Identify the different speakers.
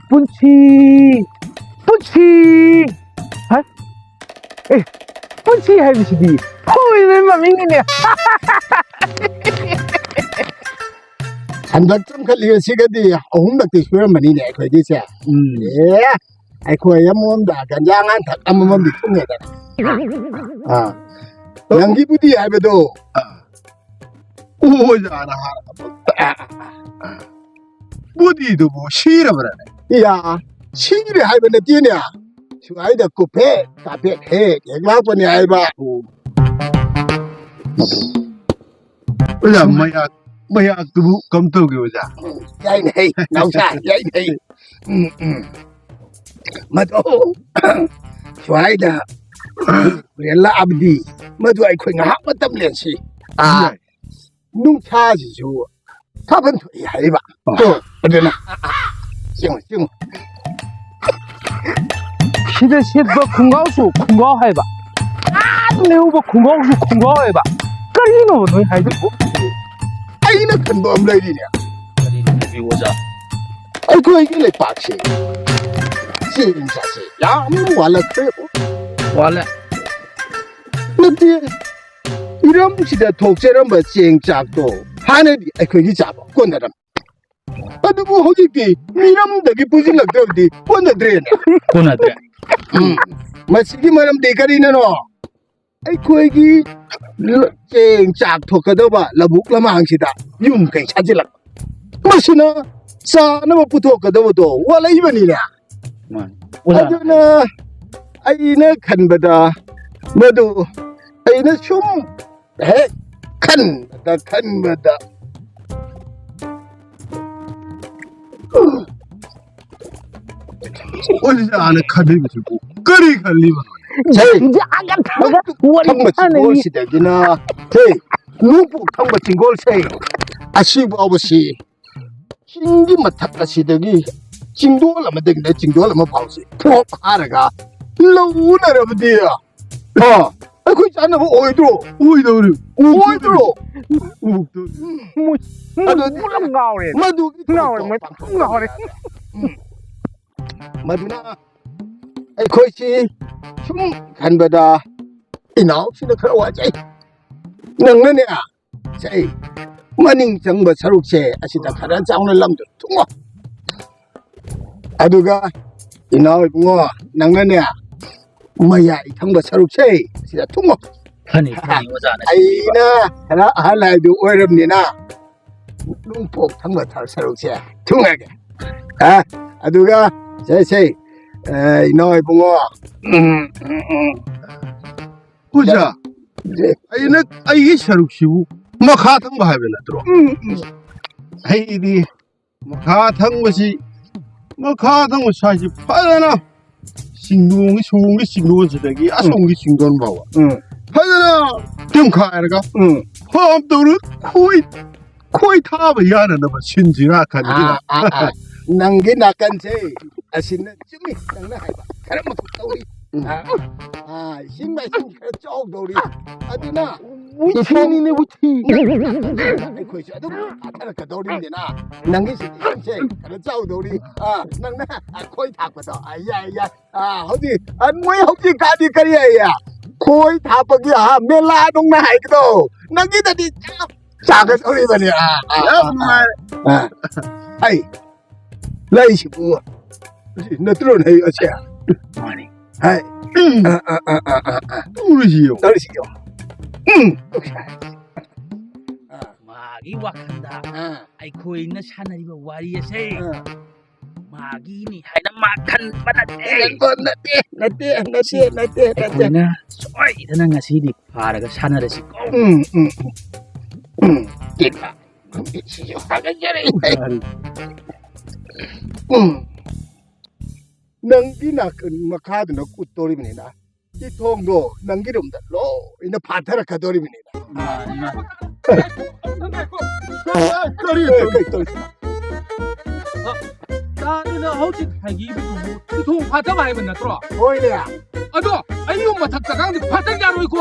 Speaker 1: 뿜치 뿜치 하이비시디 포인을 맘이네
Speaker 2: 한박점 걸리고 시간이 어흥박도 수렴만이네 거기서 예 아이고 야몬다 간장한 닭아무만 미통해다 양기부디 하베도 오자나 부디도 뭐 시라 그러네 야 시리 하베는 뛰냐 수아이다 쿠페 카페 해 개가보니 하이바 오자 뭐야 그부 검토기 오자 야이네 나오자 야이네 맞어 좋아이다 렐라 아브디 맞어 아이코 나 맞담 렌시 농차지죠 타번 야이바 또 어디나 싱
Speaker 1: 시대 쿵가우수 쿵가우해봐 내우버 쿵가우수 쿵가우해봐 까리노 너희 하이드고
Speaker 2: 아이는 큰거 없라이리냐
Speaker 1: 비오자
Speaker 2: 아이고 이게 내 박시 진짜시 야 아무 말라 그래
Speaker 1: 원래
Speaker 2: 근데 이런 시대 독재는 뭐 쟁작도 하늘이 아이고 이게 잡아 권나람 아두고 호기기 미람 되게 부질럭도 어디 권나드레네
Speaker 1: 고나들
Speaker 2: 마시기 말하면 대가리는 아이고 이게 쟁작 토커더바 라북라망시다 융케 찾을락 마시나 사나마 부토커더도 원래 이번이냐 아주나 아이나 간바다 모두 아이나 춤에 간바다 어디서 안에 칼리면 들고 거리 칼리면
Speaker 1: 이제 아가타가
Speaker 2: 탕마친 시대기나 누구 탕마친 골세 아시부 아버시 신기 마탁가 시대기 징도라면 되겠네 징도라면 봐오시 톡 하라가 러우나라부디야 그 있잖아 오이드로 오이드로
Speaker 1: 무람 가오래
Speaker 2: 마두
Speaker 1: 가오래
Speaker 2: 마두나 아이 거시 춤 간바다 이나오 시대 그러와지 능느냐 제 마닝 정보 사룩세 아시다 가라 장을 남도 통화 아두가 이나오 붕어 능느냐 뭐야 이 정보 사룩세 아시다 통화
Speaker 1: 아니 오자네
Speaker 2: 아이나 하나 할라이도 어렵니나 롱폭 정보 사룩세 통하게 아두가 제세 이나오 붕어 보자 아이는 아이게 샤룩시고 마카탕 바하벨라 들어 아이디 마카탕 것이 마카탕 것이 사실 파잖아 싱둥이 송이 싱둥이 지대기 아송이 싱둥 바와 파잖아 좀 가야가 함도르 코이 타바 야나 봐 신지나 가니라 난게 나간제 아시는 쯤이 낭나 해봐 가라 뭐 우리 신발 신기가 쪼그리 아드나
Speaker 1: 무티니네 무티
Speaker 2: 아이고 아두 아타라가 도린데나 난게 신세 가라 쪼우도리 낭나 코이 타거든 아야야 어디 뭐야 혹시 가디 가리야 코이 타버기야 멜라 동나 하이도 난게 다디 작은 소리 말이야 아이 라이시부 너 들어내 어째야
Speaker 1: 아니
Speaker 2: 아이 우르시요
Speaker 1: 마기 와칸다 아이코 있는 사나리가 와리에세 마기니 하이나 마칸
Speaker 2: 나떼
Speaker 1: 아이코나 소이드나 ngasi디 파라가 사나르시
Speaker 2: 깼다 미치죠 하간자리 낭기나 마카드나 꾸토리미나 이 통도 낭기름다 로 이나 파타라 카도리미나
Speaker 1: 나는 혹시 하기비도 통 파타 많이 봤나 들어
Speaker 2: 보이냐
Speaker 1: 아도 아이고 뭐 탁탁한데 파타 자로 있고